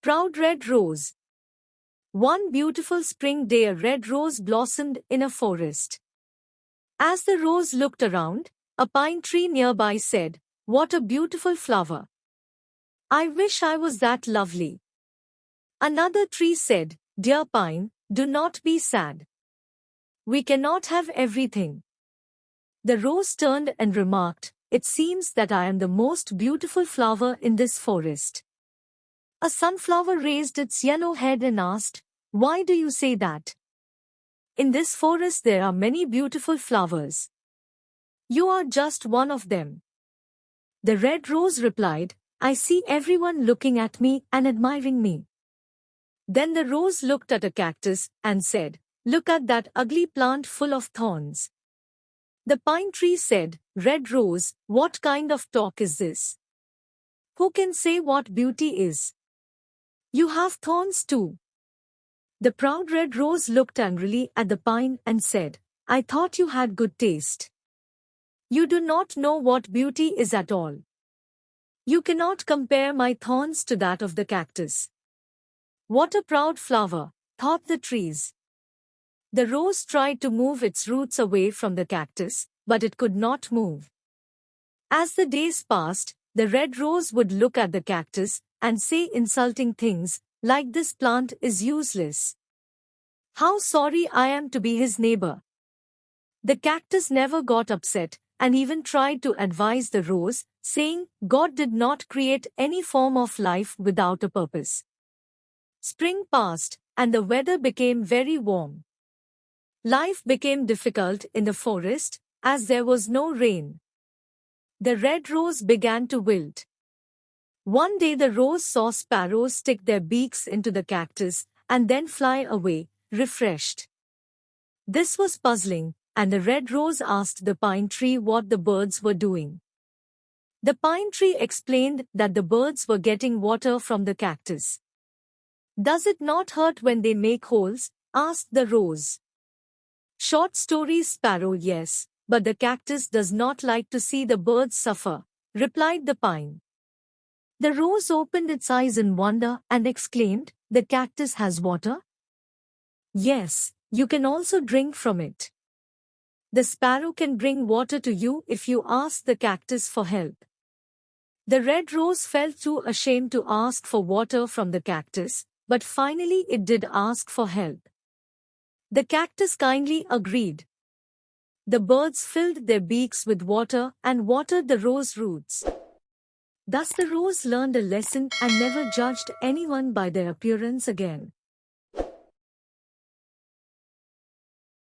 Proud red rose. One beautiful spring day a red rose blossomed in a forest. As the rose looked around, a pine tree nearby said, "What a beautiful flower! I wish I was that lovely." Another tree said, "Dear pine, do not be sad. We cannot have everything." The rose turned and remarked, "It seems that I am the most beautiful flower in this forest." A sunflower raised its yellow head and asked, "Why do you say that? In this forest there are many beautiful flowers. You are just one of them." The red rose replied, "I see everyone looking at me and admiring me." Then the rose looked at a cactus and said, "Look at that ugly plant full of thorns." The pine tree said, "Red rose, what kind of talk is this? Who can say what beauty is? You have thorns too." The proud red rose looked angrily at the pine and said, "I thought you had good taste. You do not know what beauty is at all. You cannot compare my thorns to that of the cactus." "What a proud flower," thought the trees. The rose tried to move its roots away from the cactus, but it could not move. As the days passed, the red rose would look at the cactus and say insulting things, like, "This plant is useless. How sorry I am to be his neighbor." The cactus never got upset, and even tried to advise the rose, saying, "God did not create any form of life without a purpose." Spring passed, and the weather became very warm. Life became difficult in the forest, as there was no rain. The red rose began to wilt. One day the rose saw sparrows stick their beaks into the cactus and then fly away, refreshed. This was puzzling, and the red rose asked the pine tree what the birds were doing. The pine tree explained that the birds were getting water from the cactus. "Does it not hurt when they make holes?" asked the rose. "Short stories, sparrow, yes, but the cactus does not like to see the birds suffer," replied the pine. The rose opened its eyes in wonder and exclaimed, "The cactus has water? Yes, you can also drink from it. The sparrow can bring water to you if you ask the cactus for help." The red rose felt too ashamed to ask for water from the cactus, but finally it did ask for help. The cactus kindly agreed. The birds filled their beaks with water and watered the rose roots. Thus the rose learned a lesson and never judged anyone by their appearance again.